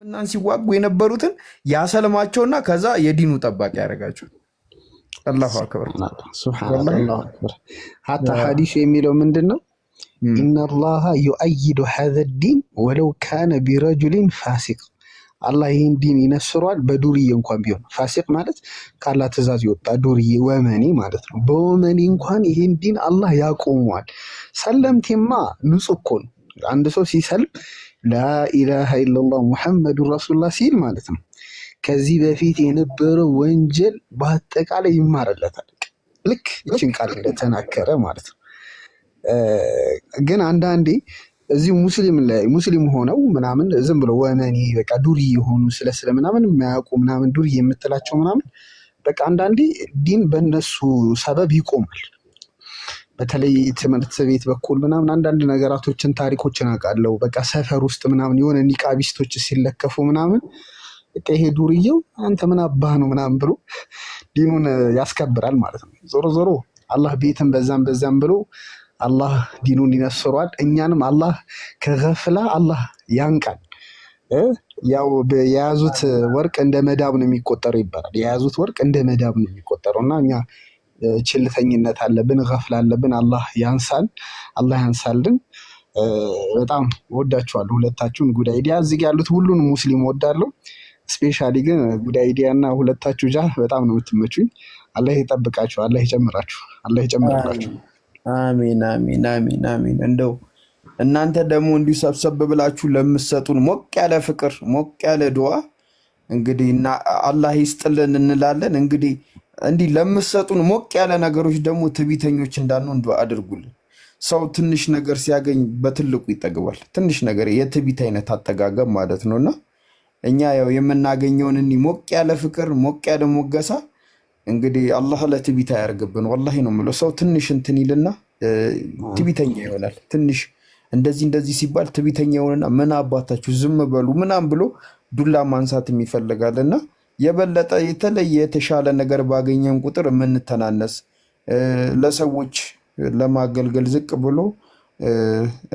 እናን ሲዋጉ የነበሩትን ያሰልማቸውና ከዛ የዲኑ ጠባቂ ያደርጋቸው። አላሁ አክበር ሱብሃንአላህ አላሁ አክበር። ሐታ ሐዲሱ የሚለው ምንድነው? ኢነላሃ ዩአይዱ ሀዘ ዲን ወለው ካነ ቢረጁሊን ፋሲቅ። አላህ ይህን ዲን ይነስሯል በዱርዬ እንኳን ቢሆን። ፋሲቅ ማለት ካላህ ትእዛዝ የወጣ ዱርዬ ወመኔ ማለት ነው። በወመኔ እንኳን ይህን ዲን አላህ ያቆመዋል። ሰለምቴማ ንጹህ እኮ ነው። አንድ ሰው ሲሰልም ላኢላሃ ኢለላህ ሙሐመዱ ረሱሉላህ ሲል ማለት ነው ከዚህ በፊት የነበረው ወንጀል በአጠቃላይ ይማረለታል። ልክ ይችን ቃል እንደተናከረ ማለት ነው። ግን አንዳንዴ እዚህ ሙስሊም ሆነው ምናምን ዝም ብለው ወመኔ በቃ ዱርዬ የሆኑ ስለ ምናምን የማያውቁ ምናምን ዱርዬ የምትላቸው ምናምን በቃ አንዳንዴ ዲን በእነሱ ሰበብ ይቆማል። በተለይ ትምህርት ቤት በኩል ምናምን አንዳንድ ነገራቶችን ታሪኮችን አውቃለሁ። በቃ ሰፈር ውስጥ ምናምን የሆነ ኒቃቢስቶች ሲለከፉ ምናምን በቃ ይሄ ዱርዬው አንተ ምን አባህ ነው ምናምን ብሎ ዲኑን ያስከብራል ማለት ነው። ዞሮ ዞሮ አላህ ቤትን በዛም ብሎ አላህ ዲኑን ይነስሯል። እኛንም አላህ ከገፍላ አላህ ያንቃል። ያው የያዙት ወርቅ እንደ መዳብ ነው የሚቆጠረው ይባላል። የያዙት ወርቅ እንደ መዳብ ነው የሚቆጠረው እና እኛ ችልተኝነት አለብን፣ ገፍላ አለብን። አላህ ያንሳልን። በጣም ወዳችኋለሁ ሁለታችሁን። ጉድ አይዲያ እዚህ ያሉት ሁሉንም ሙስሊም ወዳለሁ። ስፔሻሊ ግን ጉድ አይዲያ እና ሁለታችሁ በጣም ነው የምትመቹኝ። አላህ ይጠብቃችሁ፣ አላህ ይጨምራችሁ፣ አላህ ይጨምርላችሁ። አሜን አሜን አሜን አሜን። እንደው እናንተ ደግሞ እንዲሁ ሰብሰብ ብላችሁ ለምትሰጡን ሞቅ ያለ ፍቅር፣ ሞቅ ያለ ዱዓ እንግዲህ እና አላህ ይስጥልን እንላለን። እንግዲህ እንዲህ ለምትሰጡን ሞቅ ያለ ነገሮች ደግሞ ትዕቢተኞች እንዳንሆን ዱዓ አድርጉልን። ሰው ትንሽ ነገር ሲያገኝ በትልቁ ይጠግባል። ትንሽ ነገር የትዕቢት አይነት አጠጋገብ ማለት ነውና እኛ ያው የምናገኘውን እንዲህ ሞቅ ያለ ፍቅር፣ ሞቅ ያለ ሞገሳ እንግዲህ አላህ ለትዕቢት አያርግብን። ወላሂ ነው የምለው። ሰው ትንሽ እንትን ይልና ትዕቢተኛ ይሆናል። ትንሽ እንደዚህ ሲባል ትዕቢተኛ ይሆንና ምን አባታችሁ ዝም በሉ ምናምን ብሎ ዱላ ማንሳት ይፈልጋልና የበለጠ የተለየ የተሻለ ነገር ባገኘን ቁጥር የምንተናነስ ለሰዎች ለማገልገል ዝቅ ብሎ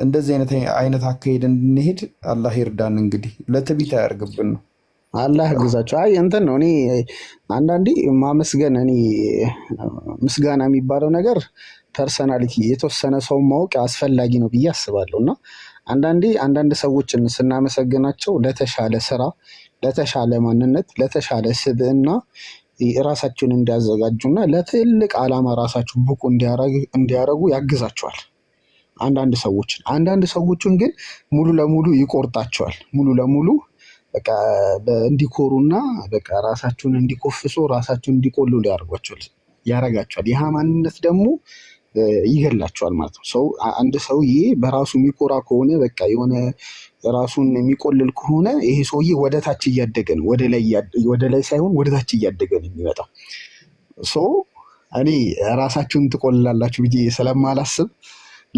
እንደዚህ አይነት አካሄድ እንድንሄድ አላህ ይርዳን። እንግዲህ ለትዕቢት አያርግብን ነው። አላህ ያግዛቸው። አይ እንትን ነው እኔ አንዳንዴ ማመስገን ምስጋና የሚባለው ነገር ፐርሰናሊቲ የተወሰነ ሰው ማወቅ አስፈላጊ ነው ብዬ አስባለሁ። እና አንዳንድ ሰዎችን ስናመሰግናቸው ለተሻለ ስራ፣ ለተሻለ ማንነት፣ ለተሻለ ስብዕና ራሳቸውን እንዲያዘጋጁና ለትልቅ ዓላማ ራሳቸውን ብቁ እንዲያረጉ ያግዛቸዋል። አንዳንድ ሰዎችን ግን ሙሉ ለሙሉ ይቆርጣቸዋል። ሙሉ ለሙሉ በቃ እንዲኮሩና በቃ ራሳቸውን እንዲኮፍሱ ራሳቸውን እንዲቆልሉ ያረጋቸዋል። ይህ ማንነት ደግሞ ይገላቸዋል ማለት ነው። አንድ ሰውዬ በራሱ የሚኮራ ከሆነ በቃ የሆነ ራሱን የሚቆልል ከሆነ ይሄ ሰውዬ ወደ ታች እያደገ ነው፣ ወደ ላይ ሳይሆን ወደ ታች እያደገ ነው የሚመጣው። እኔ ራሳችሁን ትቆልላላችሁ ብዬ ስለማላስብ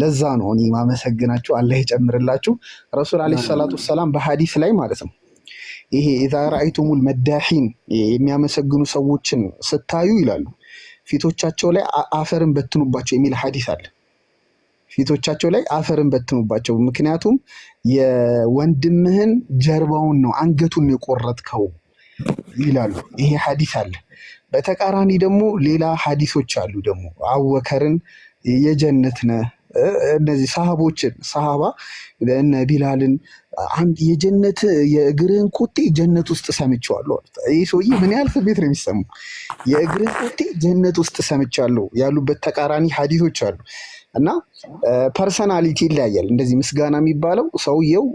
ለዛ ነው እኔ ማመሰግናችሁ። አላህ ይጨምርላችሁ። ረሱል ዓለይሂ ሰላቱ ወሰላም በሐዲስ ላይ ማለት ነው ይሄ ኢዛ ረአይቱሙል መዳሒን የሚያመሰግኑ ሰዎችን ስታዩ ይላሉ ፊቶቻቸው ላይ አፈርን በትኑባቸው የሚል ሐዲስ አለ። ፊቶቻቸው ላይ አፈርን በትኑባቸው፣ ምክንያቱም የወንድምህን ጀርባውን ነው አንገቱን የቆረጥከው ይላሉ። ይሄ ሐዲስ አለ። በተቃራኒ ደግሞ ሌላ ሐዲሶች አሉ ደግሞ አቡበከርን የጀነት ነህ፣ እነዚህ ሰሃባ እነ ቢላልን አንድ የጀነት የእግርህን ኮቴ ጀነት ውስጥ ሰምቼዋለሁ። ይህ ሰውዬ ምን ያህል ስሜት ነው የሚሰማው? የእግርህን ኮቴ ጀነት ውስጥ ሰምቻለሁ ያሉበት ተቃራኒ ሐዲሶች አሉ። እና ፐርሰናሊቲ ይለያያል። እንደዚህ ምስጋና የሚባለው ሰውየው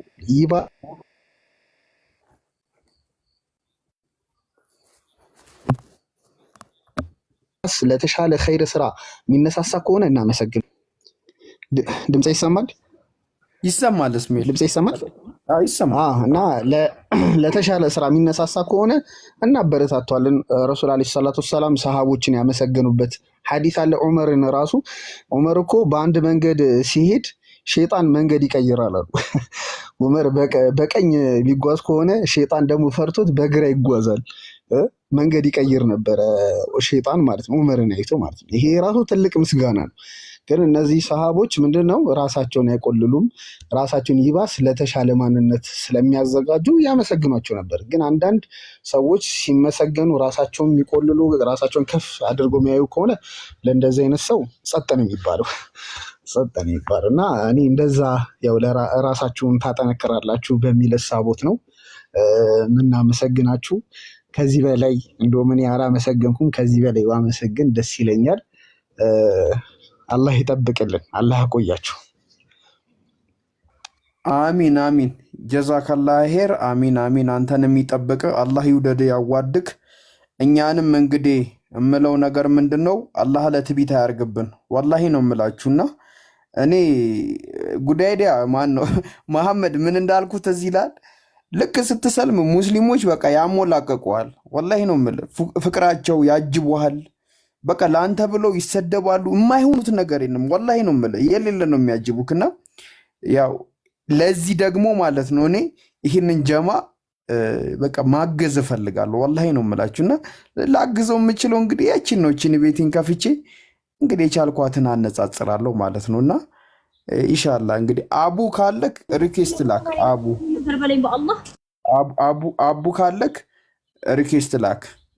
ለተሻለ ኸይር ስራ የሚነሳሳ ከሆነ እናመሰግን። ድምጽ ይሰማል? ይሰማል። እስሜል ድምጽ ይሰማል? ይሰማል። እና ለተሻለ ስራ የሚነሳሳ ከሆነ እናበረታቷለን። ረሱል ዓለይሂ ሰላቱ ወሰላም ሰሃቦችን ያመሰገኑበት ሐዲስ አለ። ዑመር እኮ በአንድ መንገድ ሲሄድ ሸይጣን መንገድ ይቀይራል አሉ። ዑመር በቀኝ ሊጓዝ ከሆነ ሼጣን ደግሞ ፈርቶት በግራ ይጓዛል። መንገድ ይቀይር ነበረ ሼጣን ማለት ነው፣ ዑመርን አይቶ ማለት ነው። ይሄ ራሱ ትልቅ ምስጋና ነው። ግን እነዚህ ሰሃቦች ምንድነው ራሳቸውን አይቆልሉም። ራሳቸውን ይባስ ለተሻለ ማንነት ስለሚያዘጋጁ ያመሰግኗቸው ነበር። ግን አንዳንድ ሰዎች ሲመሰገኑ ራሳቸውን የሚቆልሉ ራሳቸውን ከፍ አድርጎ የሚያዩ ከሆነ ለእንደዚህ አይነት ሰው ጸጥ ነው የሚባለው። ጸጥ ነው የሚባለው እና እኔ እንደዛ ያው ራሳችሁን ታጠነክራላችሁ በሚል እሳቦት ነው የምናመሰግናችሁ። ከዚህ በላይ እንደውም እኔ አላመሰገንኩም። ከዚህ በላይ ባመሰግን ደስ ይለኛል። አላህ ይጠብቅልን፣ አላህ ያቆያችሁ። አሚን አሚን። ጀዛከላህ ሄር። አሚን አሚን። አንተን የሚጠብቅ አላህ ይውደድ ያዋድክ። እኛንም እንግዲህ የምለው ነገር ምንድን ነው፣ አላህ ለትቢት አያርግብን። ወላሂ ነው የምላችሁና እኔ ጉዳይዲያ ማን ነው መሐመድ ምን እንዳልኩት እዚህ ይላል። ልክ ስትሰልም ሙስሊሞች በቃ ያሞላቀቁሃል። ወላሂ ነው የምልህ፣ ፍቅራቸው ያጅቡሃል። በቃ ለአንተ ብለው ይሰደባሉ። የማይሆኑት ነገር የለም። ወላሂ ነው የምልህ፣ የሌለ ነው የሚያጅቡክና ያው ለዚህ ደግሞ ማለት ነው እኔ ይህንን ጀማ በቃ ማገዝ እፈልጋለሁ። ወላሂ ነው የምላችሁና ላግዘው የምችለው እንግዲህ ያችን ነው። እችን ቤቴን ከፍቼ እንግዲህ የቻልኳትን አነጻጽራለሁ ማለት ነውና ኢንሻአላህ እንግዲህ አቡ ካለክ ሪኩዌስት ላክ። አቡ ካለክ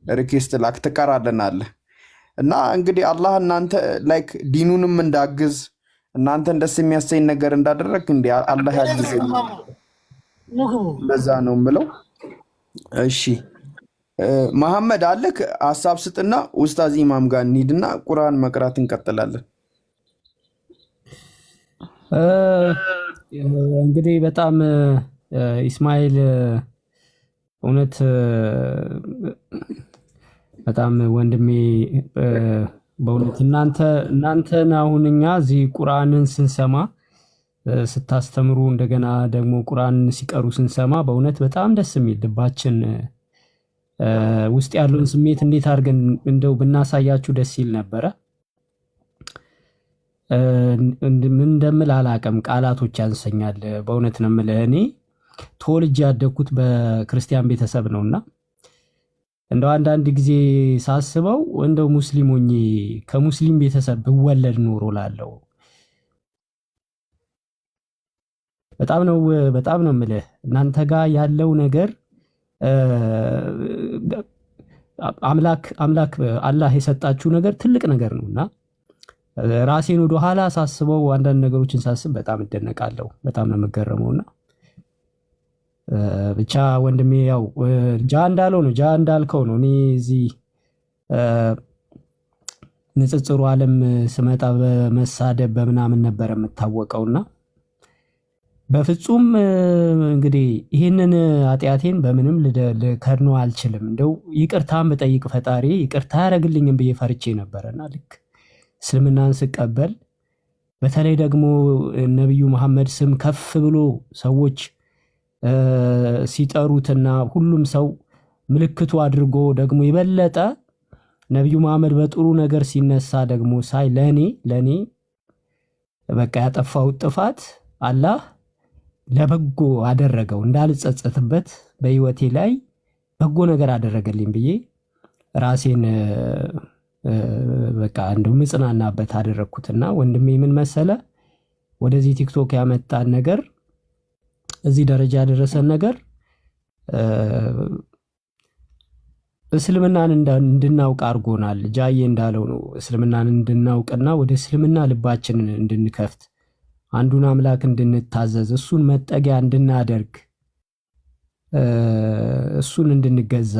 ሪኩዌስት ላክ ትቀራለናለህ። እና እንግዲህ አላህ እናንተ ላይክ ዲኑንም እንዳግዝ እናንተን ደስ የሚያሰኝ ነገር እንዳደረግ እንዴ አላህ ያግዘኝ። ለዛ ነው የምለው። እሺ መሐመድ አለክ ሐሳብ ስጥና ኡስታዝ ኢማም ጋር እንሂድና ቁርአን መቅራት እንቀጥላለን። እንግዲህ በጣም ኢስማኤል እውነት በጣም ወንድሜ በእውነት እናንተን አሁን እኛ እዚህ ቁርአንን ስንሰማ ስታስተምሩ እንደገና ደግሞ ቁርአን ሲቀሩ ስንሰማ በእውነት በጣም ደስ የሚል ልባችን ውስጥ ያለውን ስሜት እንዴት አድርገን እንደው ብናሳያችሁ ደስ ይል ነበረ። ምን እንደምል አላውቅም፣ ቃላቶች ያንሰኛል። በእውነት ነው የምልህ። እኔ ተወልጄ ያደግኩት በክርስቲያን ቤተሰብ ነውና እንደው አንዳንድ ጊዜ ሳስበው እንደው ሙስሊም ሆኜ ከሙስሊም ቤተሰብ ብወለድ ኖሮ ላለው በጣም ነው የምልህ። እናንተ ጋር ያለው ነገር አምላክ አላህ የሰጣችሁ ነገር ትልቅ ነገር ነውና ራሴን ወደ ኋላ ሳስበው አንዳንድ ነገሮችን ሳስብ በጣም እደነቃለሁ። በጣም ነው የምገረመውና ብቻ ወንድሜ ያው ጃ እንዳልከው ነው። እኔ እዚህ ንጽጽሩ ዓለም ስመጣ በመሳደብ በምናምን ነበር የምታወቀውና በፍጹም እንግዲህ ይህንን ኃጢአቴን በምንም ልከድነው አልችልም። እንደው ይቅርታን ብጠይቅ ፈጣሪ ይቅርታ ያደርግልኝም ብዬ ፈርቼ ነበረና ልክ እስልምናን ስቀበል በተለይ ደግሞ ነቢዩ መሐመድ ስም ከፍ ብሎ ሰዎች ሲጠሩትና ሁሉም ሰው ምልክቱ አድርጎ ደግሞ የበለጠ ነቢዩ መሐመድ በጥሩ ነገር ሲነሳ ደግሞ ሳይ ለኔ በቃ ያጠፋሁት ጥፋት አላህ ለበጎ አደረገው እንዳልጸጸትበት በህይወቴ ላይ በጎ ነገር አደረገልኝ ብዬ ራሴን በቃ እንደው ምጽናናበት አደረኩትና ወንድሜ ምን መሰለ ወደዚህ ቲክቶክ ያመጣን ነገር እዚህ ደረጃ ያደረሰን ነገር እስልምናን እንድናውቅ አድርጎናል። ጃዬ እንዳለው ነው እስልምናን እንድናውቅና ወደ እስልምና ልባችንን እንድንከፍት አንዱን አምላክ እንድንታዘዝ እሱን መጠጊያ እንድናደርግ እሱን እንድንገዛ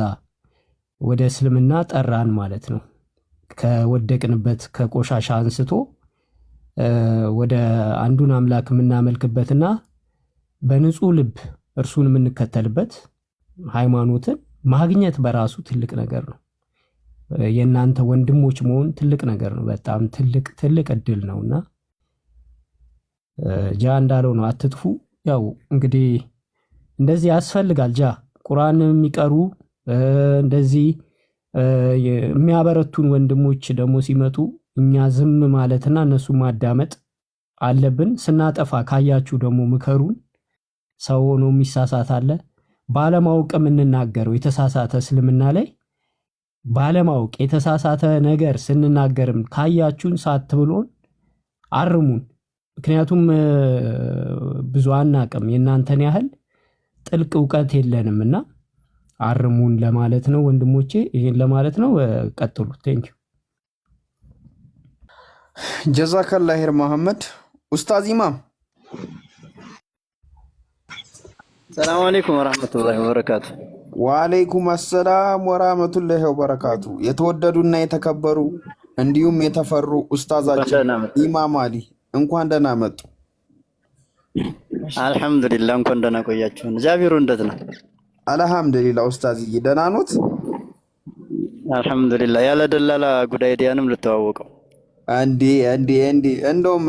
ወደ እስልምና ጠራን ማለት ነው። ከወደቅንበት ከቆሻሻ አንስቶ ወደ አንዱን አምላክ የምናመልክበትና በንጹህ ልብ እርሱን የምንከተልበት ሃይማኖትን ማግኘት በራሱ ትልቅ ነገር ነው። የእናንተ ወንድሞች መሆን ትልቅ ነገር ነው። በጣም ትልቅ እድል ነውና ጃ እንዳለው ነው አትጥፉ። ያው እንግዲህ እንደዚህ ያስፈልጋል። ጃ ቁርአን የሚቀሩ እንደዚህ የሚያበረቱን ወንድሞች ደግሞ ሲመጡ እኛ ዝም ማለትና እነሱ ማዳመጥ አለብን። ስናጠፋ ካያችሁ ደግሞ ምከሩን። ሰው ሆኖ የሚሳሳት አለ። ባለማወቅ የምንናገረው የተሳሳተ እስልምና ላይ ባለማወቅ የተሳሳተ ነገር ስንናገርም ካያችሁን ሳትብሎን አርሙን። ምክንያቱም ብዙ አናቅም፣ የእናንተን ያህል ጥልቅ እውቀት የለንም እና አርሙን ለማለት ነው ወንድሞቼ። ይህን ለማለት ነው። ቀጥሉ። ቴንኪው። ጀዛከላ ኸይር መሐመድ። ኡስታዝ ኢማም ሰላም አለይኩም ወራህመቱላሂ ወበረካቱ። ወአለይኩም አሰላም ወራህመቱላሂ ወበረካቱ። የተወደዱና የተከበሩ እንዲሁም የተፈሩ ኡስታዛችን ኢማም አሊ እንኳን ደህና መጡ። አልሐምዱሊላህ እንኳን ደህና ቆያችሁን። ጃቢሩ እንዴት ነው? አልሐምዱሊላህ ኡስታዝዬ ደህና ኖት? አልሐምዱሊላህ። ያለ ደላላ ጉዳይ ዲያንም ልተዋወቀው እንዴ እንደውም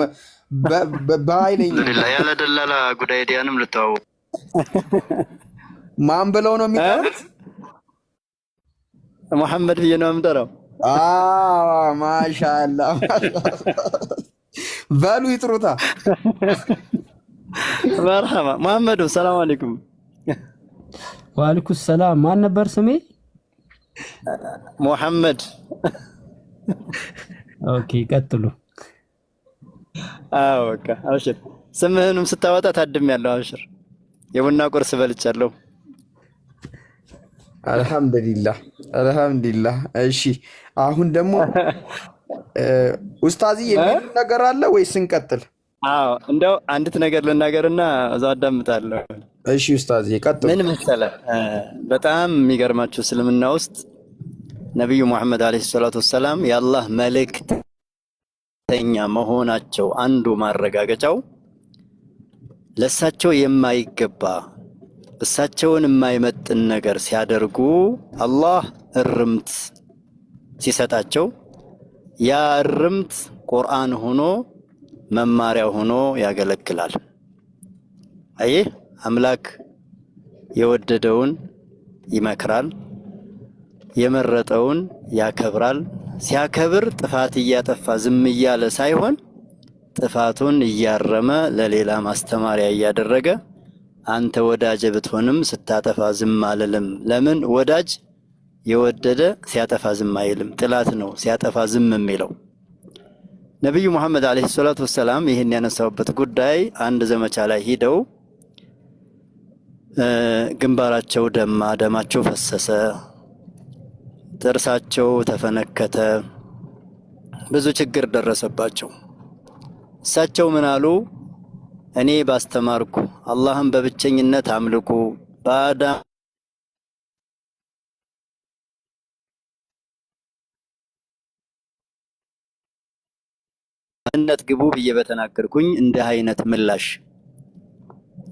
በኃይለኛ ያለ ደላላ ጉዳይ ዲያንም ልተዋወቀው ማን ብለው ነው የሚጠሩት? መሐመድ ብዬ ነው የምጠራው። ማሻአላህ በሉ ይጥሩታ። መርሐባ መሐመድ። ሰላም አለይኩም። ወአለይኩም ሰላም። ማን ነበር ስሜ? መሐመድ። ኦኬ ቀጥሉ። በቃ አብሽር። ስምህንም ስታወጣ ታድሜያለሁ። አብሽር። የቡና ቁርስ በልቻለሁ። አልሐምዱሊላህ። እሺ አሁን ደግሞ ኡስታዝዬ የሚል ነገር አለ ወይስ እንቀጥል? እንደው አንዲት ነገር ልናገርና እዛው አዳምጣለሁ። እሺ ኡስታዝዬ ቀጥሉ። ምን መሰለህ፣ በጣም የሚገርማችሁ እስልምና ውስጥ ነብዩ መሐመድ አለይሂ ሰላቱ ወሰላም የአላህ መልእክተኛ መሆናቸው አንዱ ማረጋገጫው ለእሳቸው የማይገባ እሳቸውን የማይመጥን ነገር ሲያደርጉ አላህ እርምት ሲሰጣቸው ያ እርምት ቁርአን ሆኖ መማሪያ ሆኖ ያገለግላል። አየህ፣ አምላክ የወደደውን ይመክራል፣ የመረጠውን ያከብራል። ሲያከብር ጥፋት እያጠፋ ዝም እያለ ሳይሆን ጥፋቱን እያረመ ለሌላ ማስተማሪያ እያደረገ አንተ ወዳጅ ብትሆንም ስታጠፋ ዝም አልልም። ለምን? ወዳጅ የወደደ ሲያጠፋ ዝም አይልም። ጥላት ነው ሲያጠፋ ዝም የሚለው። ነብዩ መሐመድ አለይሂ ሰላቱ ወሰላም ይህን ያነሳውበት ጉዳይ አንድ ዘመቻ ላይ ሂደው ግንባራቸው ደማ፣ ደማቸው ፈሰሰ፣ ጥርሳቸው ተፈነከተ፣ ብዙ ችግር ደረሰባቸው። እሳቸው ምን አሉ? እኔ ባስተማርኩ አላህን በብቸኝነት አምልኩ በአዳም ነት ግቡ ብዬ በተናገርኩኝ እንዲህ አይነት ምላሽ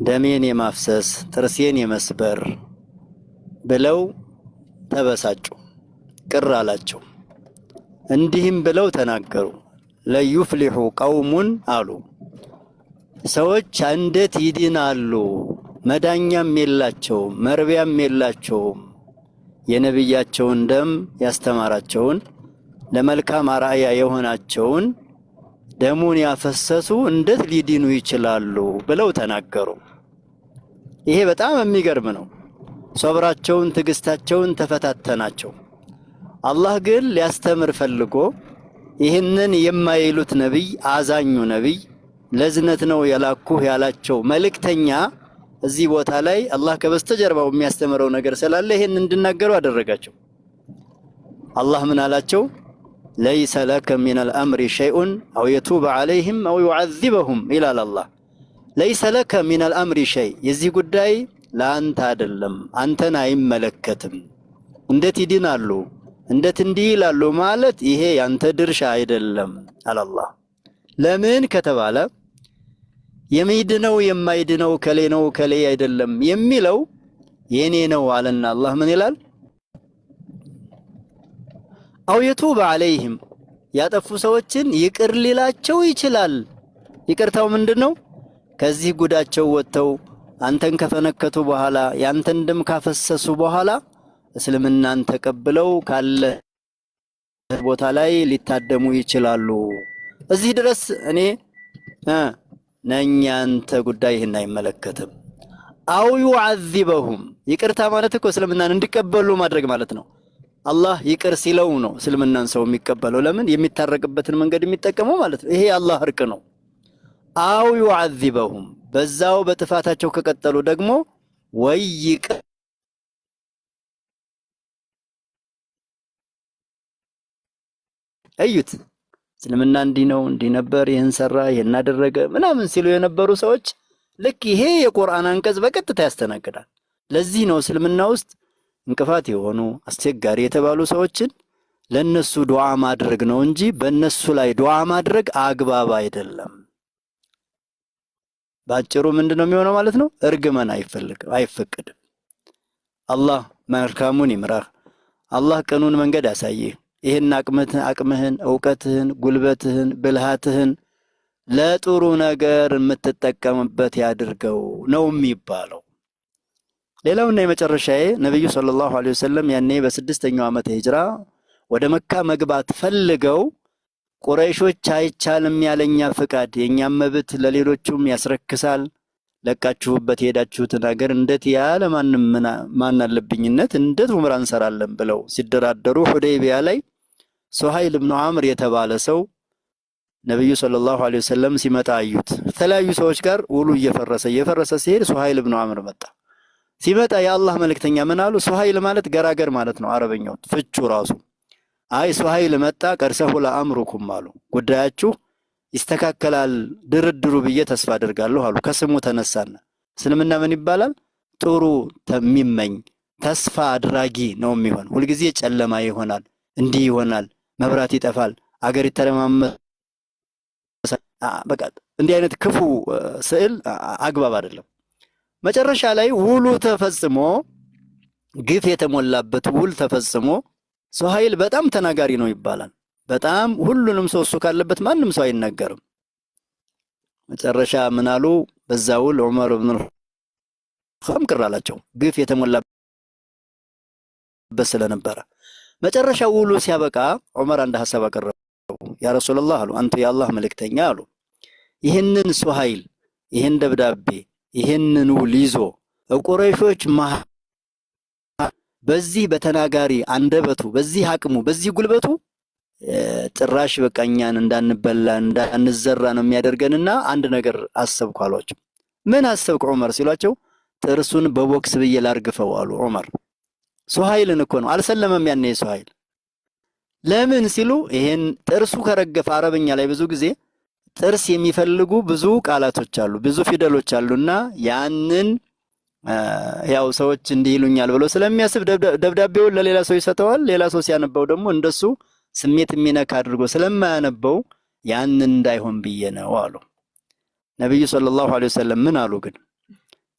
ደሜን የማፍሰስ ጥርሴን የመስበር ብለው ተበሳጩ፣ ቅር አላቸው። እንዲህም ብለው ተናገሩ፣ ለዩፍሊሑ ቀውሙን አሉ፣ ሰዎች እንዴት ይድናሉ? መዳኛም የላቸውም መርቢያም የላቸውም። የነብያቸውን ደም ያስተማራቸውን ለመልካም አርአያ የሆናቸውን ደሙን ያፈሰሱ እንዴት ሊድኑ ይችላሉ ብለው ተናገሩ። ይሄ በጣም የሚገርም ነው። ሶብራቸውን ትዕግስታቸውን ተፈታተናቸው። አላህ ግን ሊያስተምር ፈልጎ ይህንን የማይሉት ነብይ፣ አዛኙ ነብይ፣ ለዝነት ነው የላኩህ ያላቸው መልእክተኛ እዚህ ቦታ ላይ አላህ ከበስተጀርባው የሚያስተምረው ነገር ስላለ ይሄን እንድናገሩ አደረጋቸው። አላህ ምን አላቸው? ለይሰ ለከ ሚነል አምሪ ሸይኡን አው የቱበ ዐለይሂም አው ዩዐዚበሁም ይላል አላህ። ለይሰ ለከ ሚነል አምሪ ሸይ፣ የዚህ ጉዳይ ለአንተ አይደለም፣ አንተን አይመለከትም። እንዴት ይድናሉ እንዴት እንዲህ ይላሉ ማለት ይሄ ያንተ ድርሻ አይደለም አለ አላህ። ለምን ከተባለ የሚድነው የማይድነው ከሌ ነው ከሌ አይደለም የሚለው የኔ ነው አለና አላህ ምን ይላል? አው የቱበ ዐለይሂም፣ ያጠፉ ሰዎችን ይቅር ሊላቸው ይችላል። ይቅርታው ምንድነው? ከዚህ ጉዳቸው ወጥተው አንተን ከፈነከቱ በኋላ ያንተን ደም ካፈሰሱ በኋላ እስልምናን ተቀብለው ካለ ቦታ ላይ ሊታደሙ ይችላሉ። እዚህ ድረስ እኔ ነኝ፣ ያንተ ጉዳይ ይህን አይመለከትም። አው ዩዓዚበሁም ይቅርታ ማለት እኮ እስልምናን እንዲቀበሉ ማድረግ ማለት ነው። አላህ ይቅር ሲለው ነው እስልምናን ሰው የሚቀበለው። ለምን የሚታረቅበትን መንገድ የሚጠቀመው ማለት ነው። ይሄ የአላህ እርቅ ነው። አው ዩዓዚበሁም በዛው በጥፋታቸው ከቀጠሉ ደግሞ ወይ ይቅር እዩት። እስልምና እንዲህ ነው እንዲህ ነበር ይህን ሰራ ይህን አደረገ ምናምን ሲሉ የነበሩ ሰዎች ልክ ይሄ የቁርአን አንቀጽ በቀጥታ ያስተናግዳል። ለዚህ ነው እስልምና ውስጥ እንቅፋት የሆኑ አስቸጋሪ የተባሉ ሰዎችን ለነሱ ዱዓ ማድረግ ነው እንጂ በእነሱ ላይ ዱዓ ማድረግ አግባብ አይደለም። ባጭሩ ምንድነው የሚሆነው ማለት ነው? እርግመን አይፈቀድም። አላህ መልካሙን ይምራህ። አላህ ቀኑን መንገድ ያሳይህ። ይህን አቅምህን፣ እውቀትህን፣ ጉልበትህን፣ ብልሃትህን ለጥሩ ነገር የምትጠቀምበት ያድርገው ነው የሚባለው። ሌላውና የመጨረሻዬ ነብዩ ሰለላሁ ዐለይሂ ወሰለም ያኔ በ6ኛው ዓመተ ሂጅራ ወደ መካ መግባት ፈልገው ቁረይሾች አይቻልም ያለኛ ፍቃድ የኛም መብት ለሌሎቹም ያስረክሳል ለቃችሁበት የሄዳችሁትን ሀገር እንዴት ያለ ማን አለብኝነት እንዴት ዑምራ እንሰራለን ብለው ሲደራደሩ ሁደይቢያ ላይ ሱሀይል ኢብኑ አምር የተባለ ሰው ነብዩ ሰለላሁ ዐለይሂ ወሰለም ሲመጣ አዩት። ከተለያዩ ሰዎች ጋር ውሉ እየፈረሰ ሲሄድ ሱሀይል ኢብኑ አምር መጣ። ሲመጣ የአላህ መልእክተኛ ምን አሉ? ሱሀይል ማለት ገራገር ማለት ነው አረበኛው ፍቹ ራሱ። አይ ሱሀይል መጣ ቀርሰሁ ለአምሩኩም አሉ። ጉዳያችሁ ይስተካከላል ድርድሩ ብዬ ተስፋ አደርጋለሁ አሉ። ከስሙ ተነሳና እስልምና ምን ይባላል? ጥሩ የሚመኝ ተስፋ አድራጊ ነው የሚሆን። ሁልጊዜ ጨለማ ይሆናል፣ እንዲህ ይሆናል፣ መብራት ይጠፋል፣ አገር ይተረማመስ፣ በቃ እንዲህ አይነት ክፉ ስዕል አግባብ አይደለም። መጨረሻ ላይ ውሉ ተፈጽሞ ግፍ የተሞላበት ውል ተፈጽሞ ሱሀይል በጣም ተናጋሪ ነው ይባላል። በጣም ሁሉንም ሰው እሱ ካለበት ማንም ሰው አይናገርም። መጨረሻ ምን አሉ? በዛ ውል ዑመር ኢብኑ ኸም ቅር አላቸው ግፍ የተሞላበት ስለነበረ። መጨረሻ ውሉ ሲያበቃ ዑመር አንድ ሐሳብ አቀረቡ። ያ ረሱላህ አሉ፣ አንተ የአላህ መልእክተኛ አሉ፣ ይህንን ሱሀይል ይህን ደብዳቤ ይህንን ውል ይዞ ቁረይሾች በዚህ በተናጋሪ አንደበቱ በዚህ አቅሙ በዚህ ጉልበቱ ጭራሽ በቃኛን እንዳንበላ እንዳንዘራ ነው የሚያደርገንና አንድ ነገር አሰብኩ አሏቸው። ምን አሰብኩ ዑመር ሲሏቸው ጥርሱን በቦክስ ብዬ ላርግፈው አሉ ዑመር። ሱሀይልን እኮ ነው አልሰለመም ያኔ ሱሀይል። ለምን ሲሉ ይሄን ጥርሱ ከረገፈ አረበኛ ላይ ብዙ ጊዜ ጥርስ የሚፈልጉ ብዙ ቃላቶች አሉ ብዙ ፊደሎች አሉና ያንን ያው ሰዎች እንዲህ ይሉኛል ብሎ ስለሚያስብ ደብዳቤውን ለሌላ ሰው ይሰጠዋል። ሌላ ሰው ሲያነበው ደግሞ እንደሱ ስሜት የሚነካ አድርጎ ስለማያነበው ያን እንዳይሆን ብዬ ነው አሉ። ነብዩ ሰለላሁ ዐለይሂ ወሰለም ምን አሉ ግን?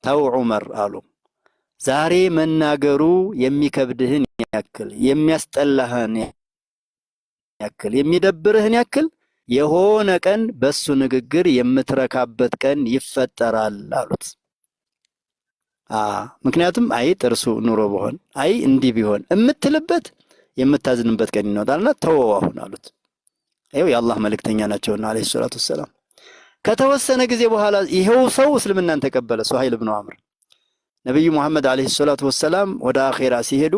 ተው ዑመር አሉ፣ ዛሬ መናገሩ የሚከብድህን ያክል የሚያስጠላህን ያክል የሚደብርህን ያክል የሆነ ቀን በሱ ንግግር የምትረካበት ቀን ይፈጠራል አሉት። ምክንያቱም አይ ጥርሱ ኑሮ ቢሆን አይ እንዲህ ቢሆን የምትልበት የምታዝንበት ቀን ይኖራልና ተወው አሁን አሉት። ይሄው የአላህ መልእክተኛ ናቸውና አለይሂ ሰላቱ ወሰላም። ከተወሰነ ጊዜ በኋላ ይሄው ሰው እስልምናን ተቀበለ ሱሀይል ኢብኑ አምር። ነብዩ መሐመድ አለይሂ ሰላቱ ወሰላም ወደ አኺራ ሲሄዱ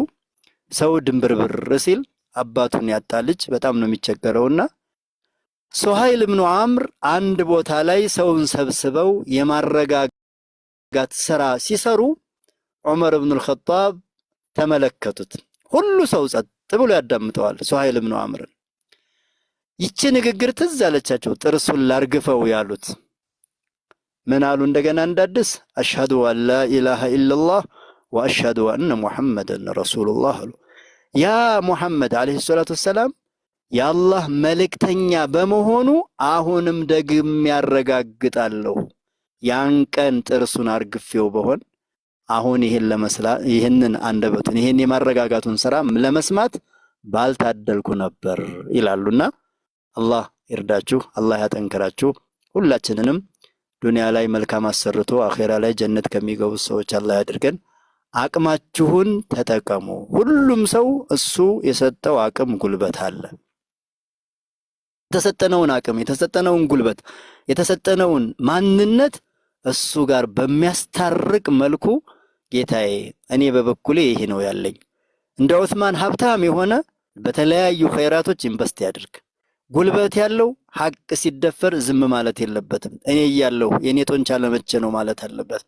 ሰው ድንብርብር ሲል አባቱን ያጣ ልጅ በጣም ነው የሚቸገረውና ሱሀይል ኢብኑ አምር አንድ ቦታ ላይ ሰውን ሰብስበው የማረጋጋት ስራ ሲሰሩ ዑመር ኢብኑ አልኸጣብ ተመለከቱት። ሁሉ ሰው ጸጥ ብሎ ያዳምጠዋል ሱሀይል ኢብኑ አምርን። ይቺ ንግግር ትዝ አለቻቸው። ጥርሱን ላርግፈው ያሉት ምን አሉ? እንደገና እንዳድስ አሽሀዱ አን ላ ኢላሃ ኢላላህ ወአሽሀዱ አነ ሙሐመደን ረሱሉላህ አሉ። ያ ሙሐመድ አለይሂ ሰላቱ ወሰላም የአላህ መልእክተኛ በመሆኑ አሁንም ደግም ያረጋግጣለሁ ያን ቀን ጥርሱን አርግፌው በሆን አሁን ይሄንን አንደበቱን ይሄን የማረጋጋቱን ስራ ለመስማት ባልታደልኩ ነበር ይላሉና አላህ ይርዳችሁ፣ አላህ ያጠንክራችሁ። ሁላችንንም ዱንያ ላይ መልካም አሰርቶ አኺራ ላይ ጀነት ከሚገቡ ሰዎች አላህ ያድርገን። አቅማችሁን ተጠቀሙ። ሁሉም ሰው እሱ የሰጠው አቅም ጉልበት አለ። የተሰጠነውን አቅም የተሰጠነውን ጉልበት የተሰጠነውን ማንነት እሱ ጋር በሚያስታርቅ መልኩ ጌታዬ እኔ በበኩሌ ይሄ ነው ያለኝ። እንደ ዑስማን ሀብታም የሆነ በተለያዩ ኸይራቶች ኢንቨስት ያድርግ። ጉልበት ያለው ሐቅ ሲደፈር ዝም ማለት የለበትም። እኔ እያለሁ የኔ ጦንቻ ለመቼ ነው ማለት አለበት።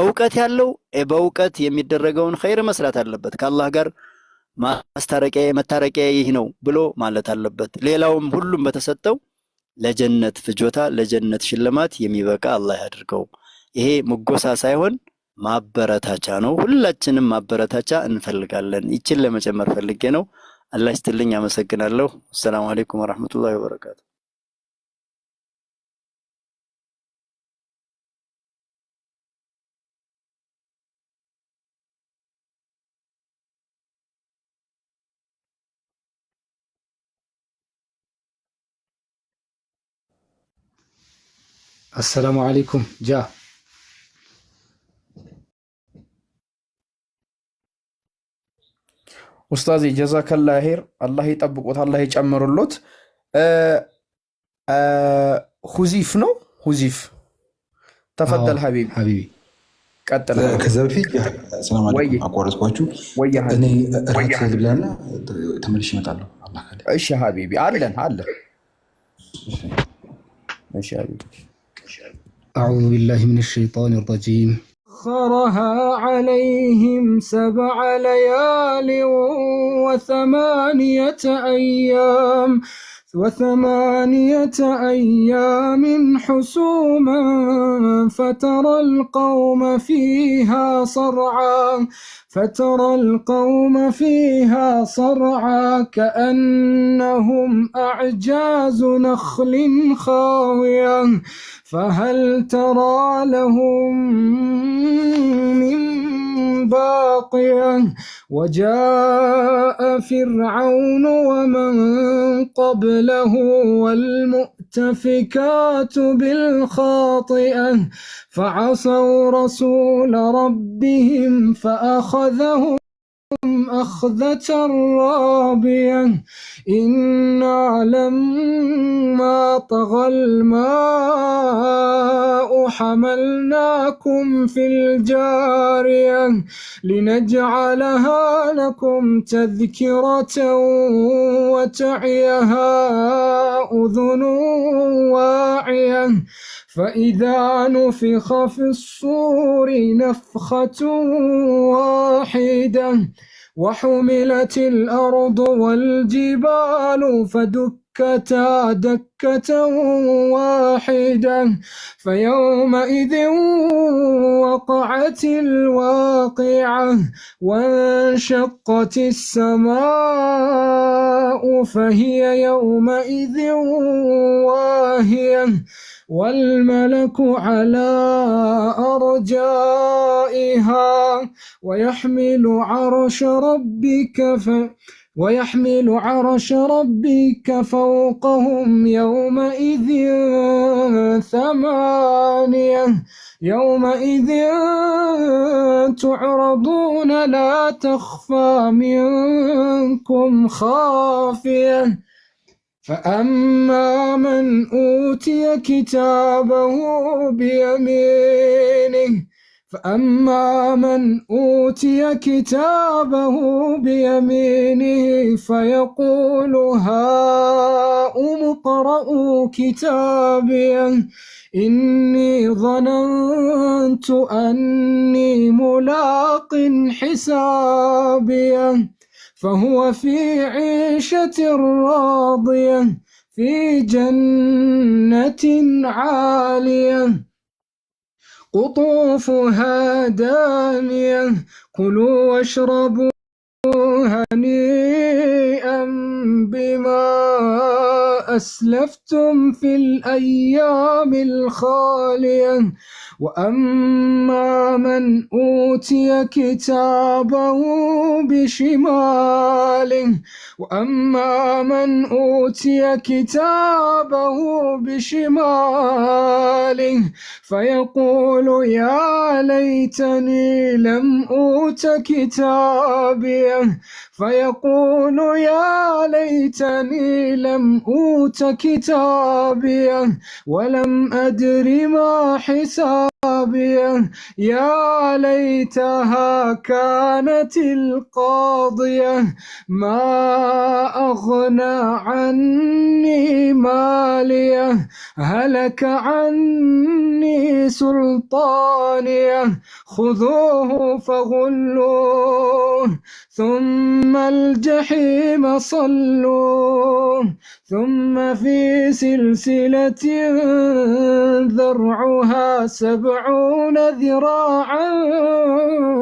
እውቀት ያለው በእውቀት የሚደረገውን ኸይር መስራት አለበት። ከአላህ ጋር ማስታረቂያ መታረቂያ ይህ ነው ብሎ ማለት አለበት። ሌላውም ሁሉም በተሰጠው ለጀነት ፍጆታ ለጀነት ሽልማት የሚበቃ አላህ ያድርገው። ይሄ ሙጎሳ ሳይሆን ማበረታቻ ነው። ሁላችንም ማበረታቻ እንፈልጋለን። ይችን ለመጨመር ፈልጌ ነው። አላህ ይስጥልኝ። አመሰግናለሁ። ሰላም አለይኩም ወራህመቱላሂ ወበረካቱ። السلام عليكم جا ኡስታዝ ጀዛከላ ኸይር አላህ ይጠብቁት አላህ ይጨምሩልዎት። ሁዚፍ ነው ሁዚፍ ተፈደል ሐቢቢ حبيبي ቀጥል። ከዛ በፊት ሰላም አለይኩም አቋረጥኳችሁ። እኔ እራት ልብላና ተመልሼ እመጣለሁ። አላህ ካለ እሺ ሐቢቢ አለን አለን። እሺ ሐቢቢ أعوذ بالله من الشيطان الرجيم سخرها عليهم 7 ليال وثمانية أيام حسوما فترى القوم فيها صرعا كأنهم أعجاز نخل خاوية فهل ترى لهم من باقية وجاء فرعون ومن قبله والمؤتفكات بالخاطئة فعصوا رسول ربهم فأخذهم أخذة رابية إنا لما طغى الماء حملناكم في الجارية لنجعلها لكم تذكرة وتعيها أذن واعية فإذا نفخ في الصور نفخة واحدة وحملت الأرض والجبال فدكتا دكة واحدة فيومئذ وقعت الواقعة وانشقت السماء فهي يومئذ واهية والملك على أرجائها ويحمل عرش ربك فوقهم يومئذ 8 يومئذ تعرضون لا تخفى منكم خافية فأما من أوتي كتابه بيمينه فيقول هاؤم اقرءوا كتابيه إني ظننت أني ملاق حسابيه فهو في عيشة راضية في جنة عالية قطوفها دانية كلوا واشربوا هنيئا بما أسلفتم في الأيام الخالية وأما من أوتي كتابه بشماله فيقول يا ليتني لم أوت كتابيه ولم أدر ما حسابيه يا ليتها كانت القاضية ما أغنى عني مالية هلك عني سلطانية خذوه فغلوه ثم الجحيم صلوه ثم في سلسلة ذرعها 70 ذراعا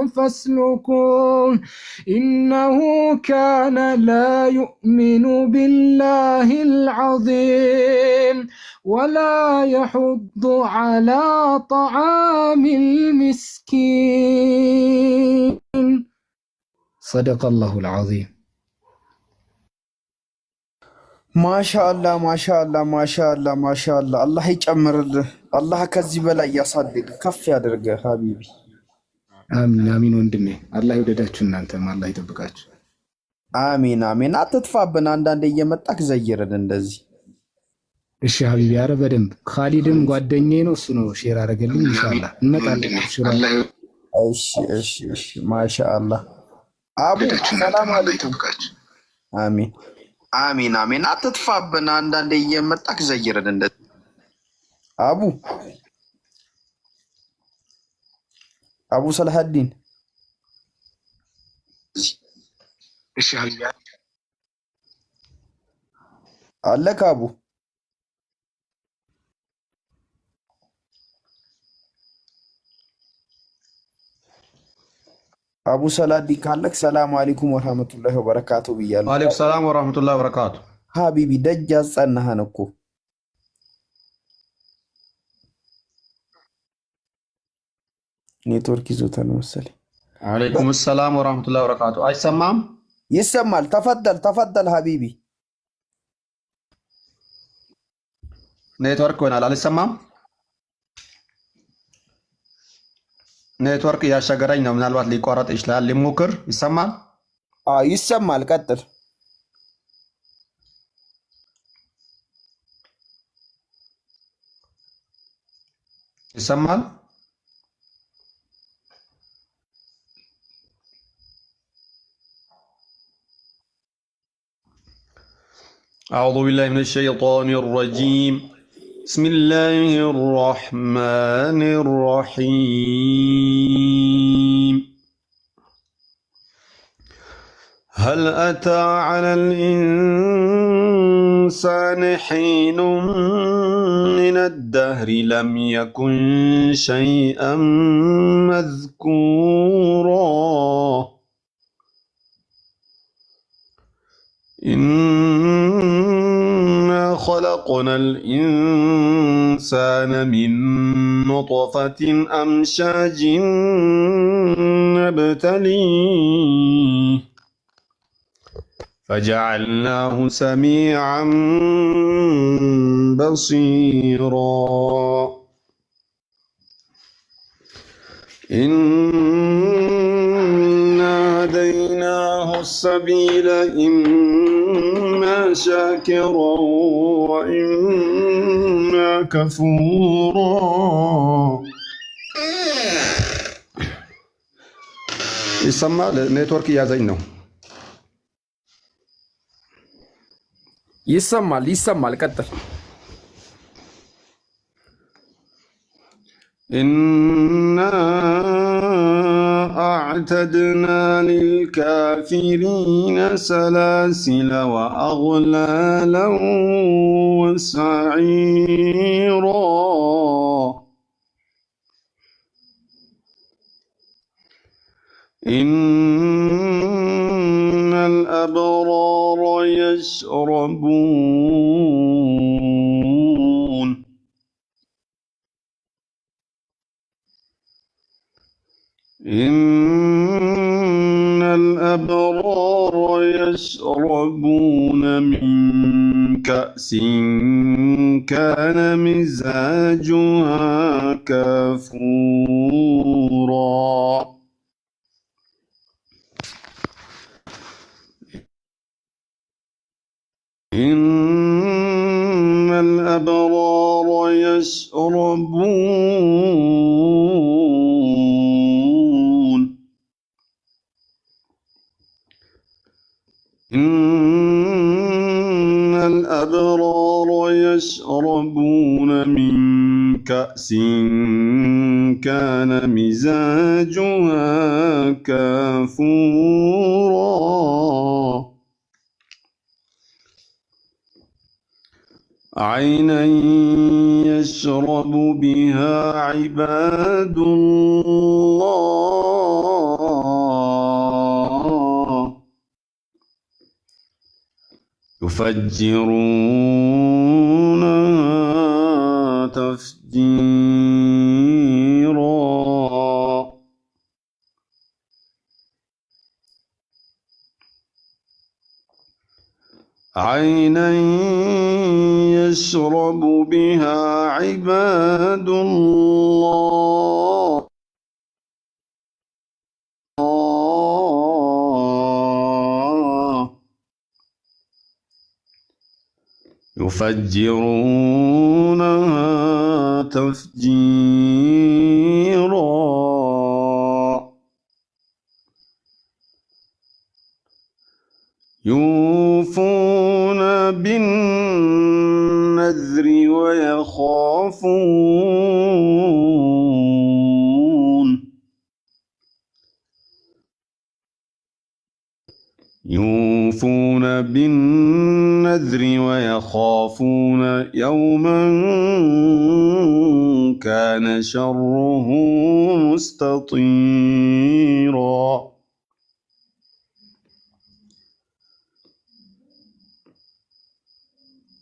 فاسلكوه إنه كان لا يؤمن بالله العظيم ولا يحض على طعام المسكين. صدق الله العظيم. ማሻአላህ ማሻአላህ ማሻአላህ ማሻአላህ። አላህ ይጨምርልህ። አላህ ከዚህ በላይ ያሳድግ ከፍ ያደርገህ ሀቢቢ። አሚን አሚን ወንድሜ፣ አላህ ይወደዳችሁ፣ እናንተም አላህ ይጠብቃችሁ። አሚን አሚን። አትጥፋብን፣ አንዳንዴ እየመጣክ ዘይርን እንደዚህ። እሺ ሀቢቢ፣ ኧረ በደንብ ካሊድም ጓደኛዬ ነው፣ እሱ ነው ሼር አደረገልኝ። ኢንሻአላህ እንመጣለን። እሺ እሺ እሺ። ማሻአላህ አቡ ሰላም አለይኩም። አሚን አሚን አሚን። አትጥፋብን፣ አንዳንዴ እየመጣክ ዘይርን እንደዚህ። አቡ ሰላሐዲን እሺ ሀቢቢ አለክ አቡ ሰላዲን ካለክ ሰላም አለይኩም ወራህመቱላሂ ወበረካቱ ብያለሁ። ወአለይኩም ሰላም ወራህመቱላሂ ወበረካቱ። ሀቢቢ ደጅ አጸናህን እኮ ኔትወርክ ይዞታል መሰለኝ። ወአለይኩም ሰላም ወራህመቱላሂ ወበረካቱ። አይሰማም? ይሰማል። ተፈደል ሀቢቢ። ኔትወርክ ይሆናል። አልሰማም? ኔትወርክ እያስቸገረኝ ነው። ምናልባት ሊቋረጥ ይችላል። ሊሞክር። ይሰማል? ይሰማል። ቀጥል። ይሰማል? أعوذ بالله من الشيطان الرجيم بسم الله الرحمن الرحيم هل أتى على الإنسان حين من الدهر لم يكن شيئا مذكورا إنا خلقنا الإنسان من نطفة أمشاج نبتليه فجعلناه سميعا بصيرا إنا هديناه السبيل إما شاكرا وإما كفورا يسمى نتورك يا زينو ይሰማል። ቀጥል። إنا أعتدنا للكافرين سلاسل وأغلالا وسعيرا إن الأبرار يشربون إن الأبرار يشربون من كأس كان مزاجها كافورا إن الأبرار يشربون إن الأبرار يشربون من كأس كان مزاجها كافورا عينا يشرب بها عباد الله يفجرونها تفجيرا عينا يشرب بها عباد الله يفجرونها تفجيرا يوفون بالنذر ويخافون يوما كان شره مستطيرا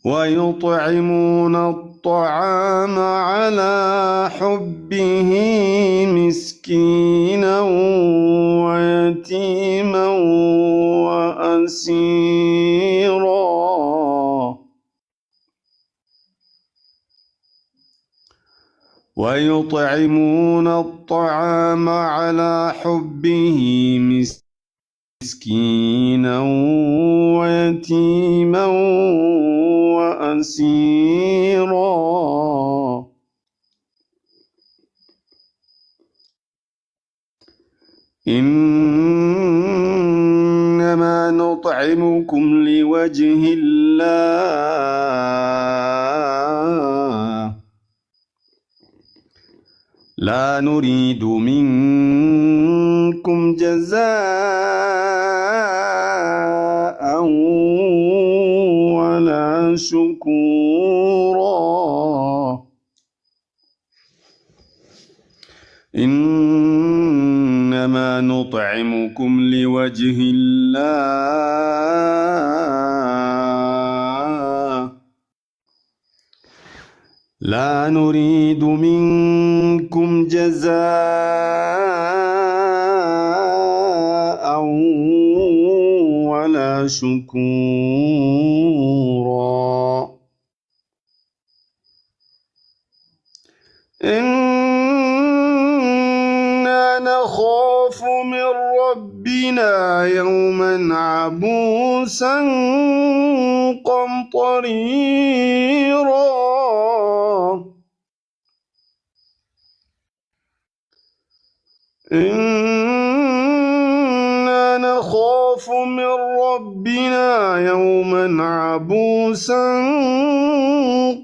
ويطعمون الطعام على حبه مسكينا ويتيما وأسيرا ويطعمون الطعام على حبه مسكينا ويتيما وأسيرا إنما نطعمكم لوجه الله لا نريد منكم جزاء ولا شكورا إنما نطعمكم لوجه الله لا نريد منكم جزاء ولا شكورا إنا نخاف من ربنا يوما عبوسا قمطريرا إنا نخاف من ربنا يوما عبوسا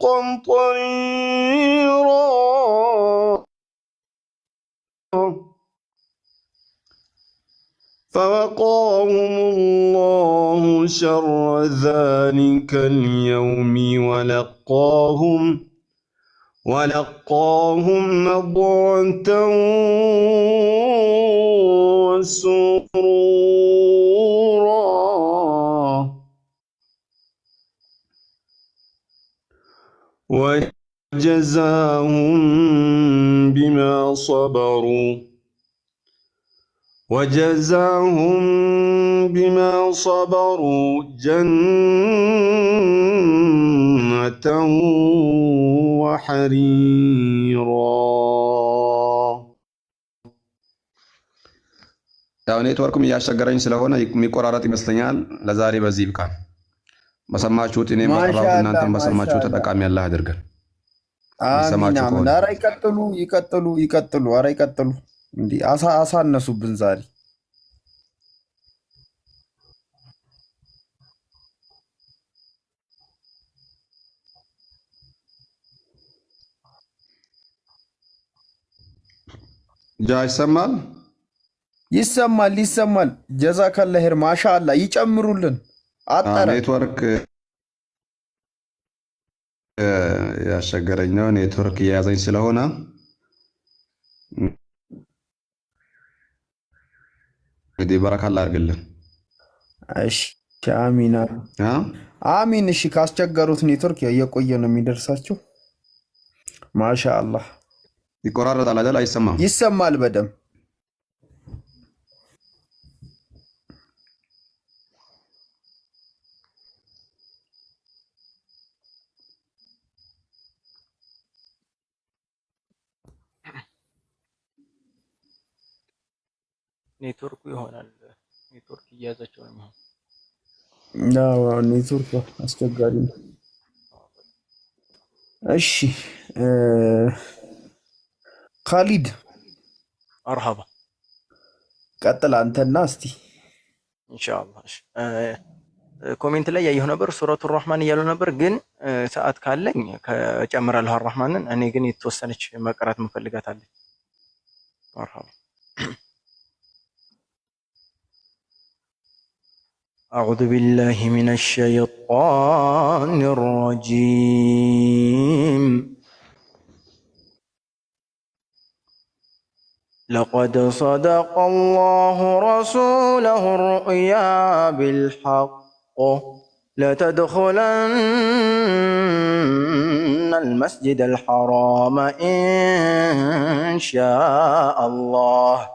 قمطريرا فوقاهم الله شر ذلك اليوم ولقاهم نضرة وسرورا وجزاهم بما صبروا جنة وحريرا ያው ኔትወርኩም እያስቸገረኝ ስለሆነ የሚቆራረጥ ይመስለኛል። ለዛሬ በዚህ ይብቃል። በሰማችሁት እኔም በሰራሁት እናንተም በሰማችሁት ተጠቃሚ ያላህ አድርገን። አሚን አሚን። ኧረ ይቀጥሉ። ኧረ ይቀጥሉ። እንዲህ አሳነሱብን ዛሬ። ጃ ይሰማል? ይሰማል። ጀዛከላ ኸይር ማሻአላ። ይጨምሩልን። አጠረ ኔትወርክ ያስቸገረኝ ነው። ኔትወርክ እየያዘኝ ስለሆነ እንግዲህ በረካላ አድርግልን። እሺ አሚን አሚን። እሺ ካስቸገሩት ኔትወርክ እየቆየ ነው የሚደርሳቸው። ማሻአላህ። ይቆራረጣል አይደል? አይሰማም? ይሰማል በደምብ። ኔትወርኩ ይሆናል። ኔትወርክ እያያዛቸው ነው የሚሆን። ኔትወርክ አስቸጋሪ ነው። እሺ ካሊድ መርሐባ ቀጥል አንተና እስቲ ኢንሻአላህ። ኮሜንት ላይ ያየሁ ነበር ሱረቱ ራህማን እያሉ ነበር፣ ግን ሰዓት ካለኝ ከጨምራለሁ አርራህማንን። እኔ ግን የተወሰነች መቅራት መፈልጋት አለኝ። መርሐባ أعوذ بالله من الشيطان الرجيم لقد صدق الله رسوله الرؤيا بالحق لتدخلن المسجد الحرام إن شاء الله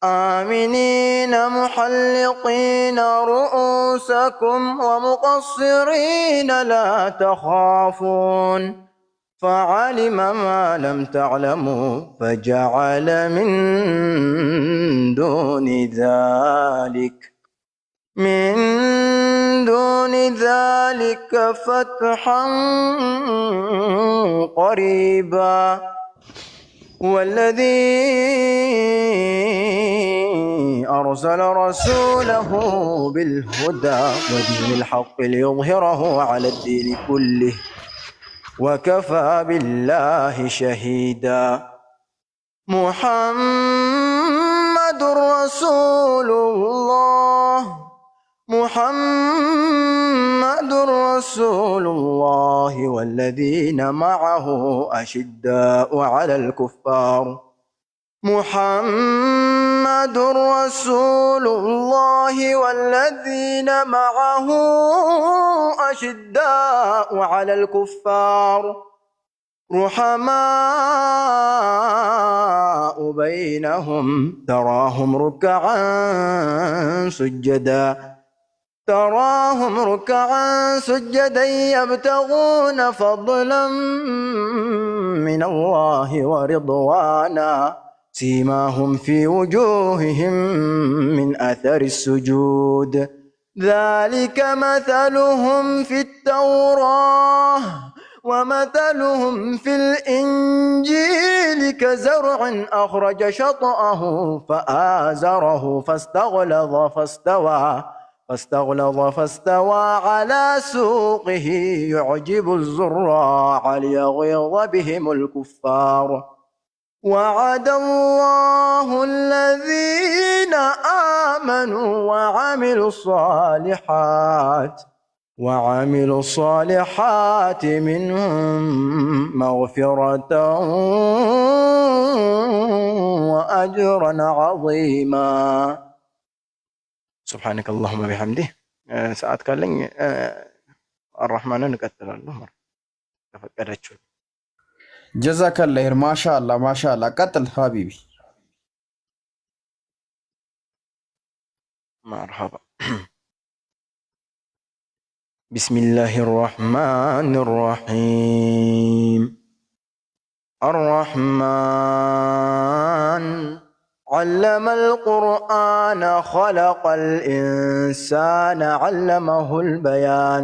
آمنين محلقين رؤوسكم ومقصرين لا تخافون فعلم ما لم تعلموا فجعل من دون ذلك فتحا قريبا والذي أرسل رسوله بالهدى ودين الحق ليظهره على الدين كله وكفى بالله شهيدا محمد رسول الله والذين معه أشداء على الكفار محمد رسول الله والذين معه أشداء على الكفار رحماء بينهم تراهم ركعا سجدا يبتغون فضلا من الله ورضوانا سيماهم في وجوههم من أثر السجود ذلك مثلهم في التوراة ومثلهم في الإنجيل كزرع أخرج شطأه فآزره فاستغلظ على سوقه يعجب الزراع ليغيظ بهم الكفار وعد الله الذين آمنوا وعملوا الصالحات منهم مغفرة وأجرا عظيما سبحانك اللهم بحمده ساعات كالين الرحمن نقتل الله تفكرت ጀዛከላ ኸይር ማሻአላ። ቀጥል ሀቢቢ። مرحبا بسم الله الرحمن الرحيم الرحمن علم القرآن خلق الإنسان علمه البيان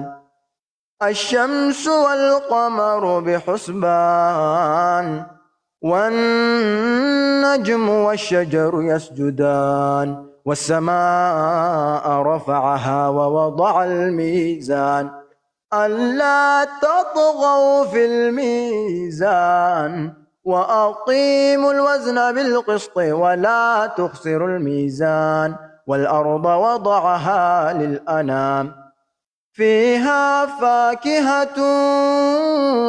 الشمس والقمر بحسبان والنجم والشجر يسجدان والسماء رفعها ووضع الميزان ألا تطغوا في الميزان وأقيموا الوزن بالقسط ولا تخسروا الميزان والأرض وضعها للأنام فيها فاكهة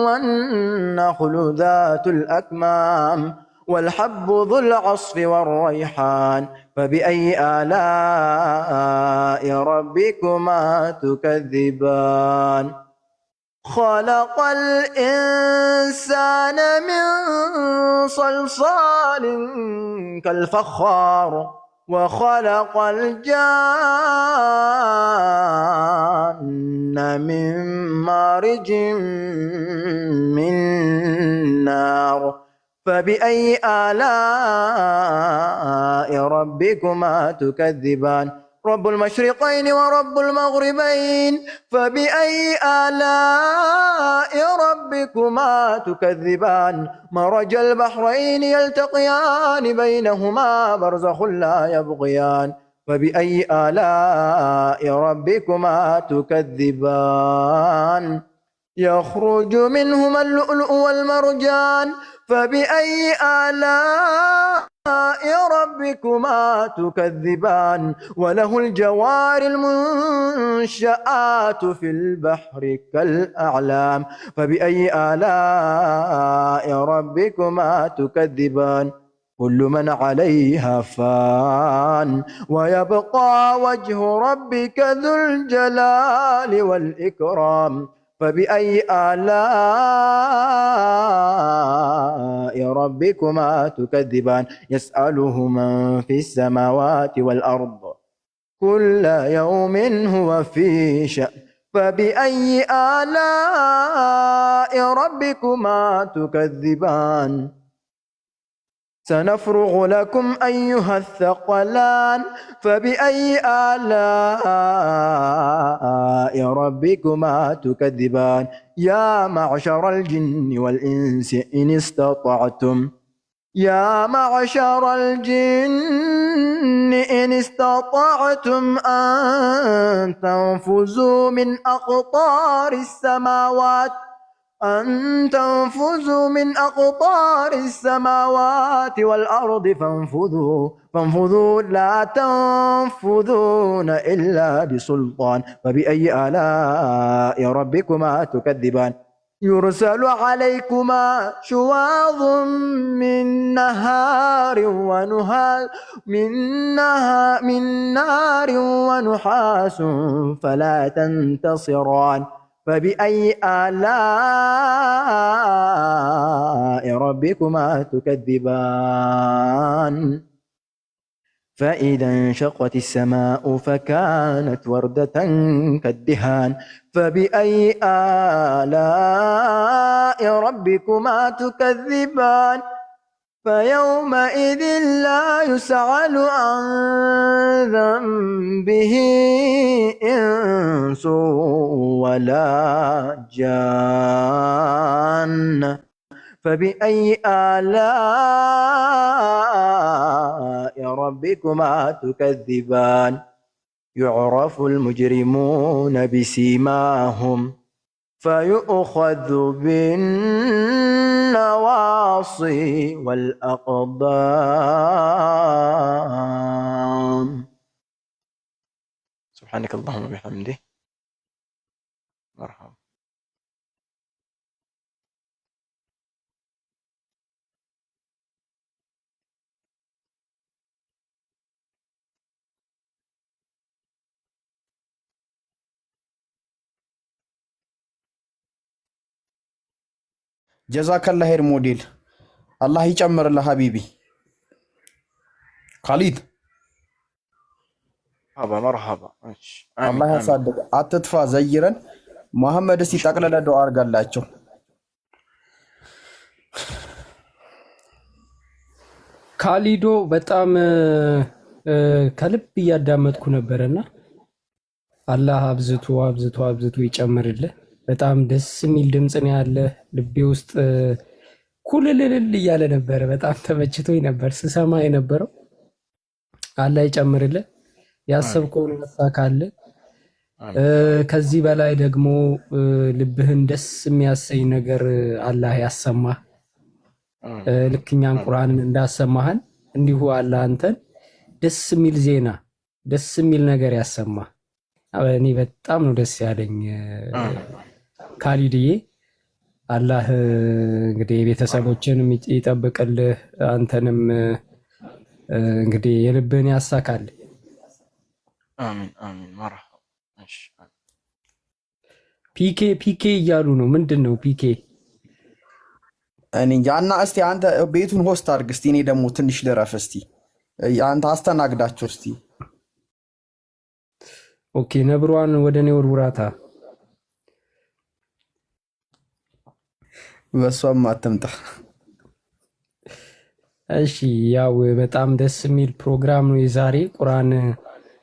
والنخل ذات الأكمام والحب ذو العصف والريحان فبأي آلاء ربكما تكذبان خلق الإنسان من صلصال كالفخار وخلق الجان من مارج من نار فبأي آلاء ربكما تكذبان رب المشرقين ورب المغربين فبأي آلاء ربكما تكذبان مرج البحرين يلتقيان بينهما برزخ لا يبغيان فبأي آلاء ربكما تكذبان يخرج منهما اللؤلؤ والمرجان فبأي آلاء ربكما تكذبان وله الجوار المنشآت في البحر كالأعلام فبأي آلاء ربكما تكذبان كل من عليها فان ويبقى وجه ربك ذو الجلال والإكرام فبأي آلاء ربكما تكذبان يسأله من في السماوات والأرض كل يوم هو في شأن فبأي آلاء ربكما تكذبان سنفرغ لكم أيها الثقلان فبأي آلاء ربكما تكذبان يا معشر الجن والإنس إن استطعتم أن تنفذوا من أقطار السماوات والأرض فانفذوا لا تنفذون إلا بسلطان فبأي آلاء ربكما تكذبان يرسل عليكما شواظ من نار ونحاس فلا تنتصران فبأي آلاء ربكما تكذبان فإذا انشقت السماء فكانت وردة كالدهان فبأي آلاء ربكما تكذبان فيومئذ لا يسأل عن ذنبه إنس ولا جان فبأي آلاء ربكما تكذبان يعرف المجرمون بسيماهم فيؤخذ بالنواصي والأقدام سبحانك اللهم وبحمده مرحبا ጀዛከላ ሄር ሞዴል አላህ ይጨምርልህ ሀቢቢ ካሊድ መርሐባ አላህ ያሳድግ አትጥፋ ዘይረን መሐመድ እስቲ ጠቅለለ ዱዓ አድርጋላቸው ካሊዶ በጣም ከልብ እያዳመጥኩ ነበርና አላህ አብዝቶ ይጨምርልህ በጣም ደስ የሚል ድምጽ ነው ያለ ልቤ ውስጥ ኩልልል እያለ ነበር በጣም ተመችቶኝ ነበር ስሰማ የነበረው አላህ ይጨምርልህ ያሰብከውን ያሳካልህ ከዚህ በላይ ደግሞ ልብህን ደስ የሚያሰኝ ነገር አላህ ያሰማህ ልክኛን ቁርአንን እንዳሰማህን እንዲሁ አላህ አንተን ደስ የሚል ዜና ደስ የሚል ነገር ያሰማ። እኔ በጣም ነው ደስ ያለኝ ካሊድዬ። አላህ እንግዲህ ቤተሰቦችንም ይጠብቅልህ፣ አንተንም እንግዲህ የልብህን ያሳካል። አሚን አሚን። መርሐባ። እሺ ፒኬ ፒኬ እያሉ ነው። ምንድን ነው ፒኬ? እኔ እንጃ። እና እስቲ አንተ ቤቱን ሆስት አድርግ እስቲ፣ እኔ ደግሞ ትንሽ ልረፍ እስቲ። አንተ አስተናግዳቸው እስቲ። ኦኬ ነብሯን ወደ እኔ ወርውራታ። በሷም አትምጣ። እሺ ያው በጣም ደስ የሚል ፕሮግራም ነው የዛሬ። ቁርአን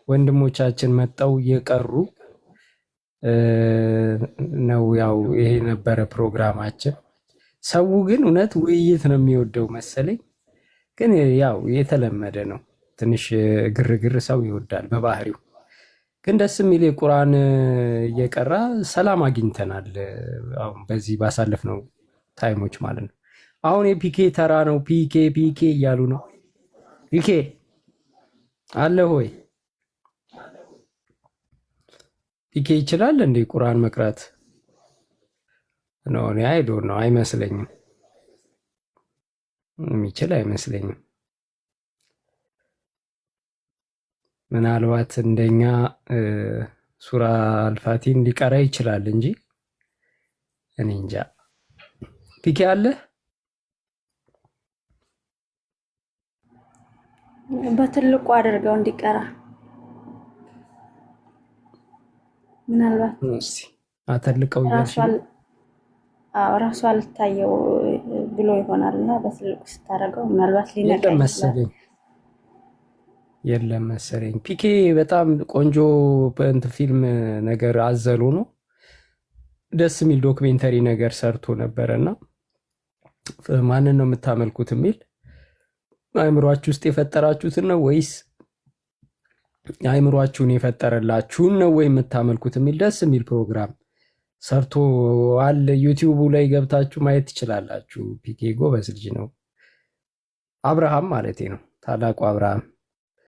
ወንድሞቻችን መጣው እየቀሩ ነው። ያው ይሄ ነበረ ፕሮግራማችን። ሰው ግን እውነት ውይይት ነው የሚወደው መሰለኝ። ግን ያው የተለመደ ነው። ትንሽ ግርግር ሰው ይወዳል በባህሪው። ግን ደስ የሚል የቁርአን እየቀራ ሰላም አግኝተናል። አሁን በዚህ ባሳለፍነው ታይሞች ማለት ነው። አሁን የፒኬ ተራ ነው። ፒኬ ፒኬ እያሉ ነው። ፒኬ አለ ሆይ? ፒኬ ይችላል እንዴ ቁርአን መቅራት? ነው እኔ አይዶን ነው አይመስለኝም። የሚችል አይመስለኝም። ምናልባት እንደኛ ሱራ አልፋቲን ሊቀራ ይችላል እንጂ እኔ እንጃ። ፒኬ አለ? በትልቁ አድርገው እንዲቀራ ምናልባት እስቲ አተልቀው ራሱ አልታየው ብሎ ይሆናልና በትልቁ ስታደርገው ምናልባት ሊነቃ ይችላል። የለም መሰለኝ። ፒኬ በጣም ቆንጆ ፊልም ነገር አዘሉ ነው። ደስ የሚል ዶክሜንተሪ ነገር ሰርቶ ነበረና ማንን ነው የምታመልኩት የሚል አእምሯችሁ ውስጥ የፈጠራችሁትን ነው ወይስ አእምሯችሁን የፈጠረላችሁን ነው ወይ የምታመልኩት የሚል ደስ የሚል ፕሮግራም ሰርቶ አለ። ዩቲዩቡ ላይ ገብታችሁ ማየት ትችላላችሁ። ፒኬ ጎበዝ ልጅ ነው። አብርሃም ማለቴ ነው፣ ታላቁ አብርሃም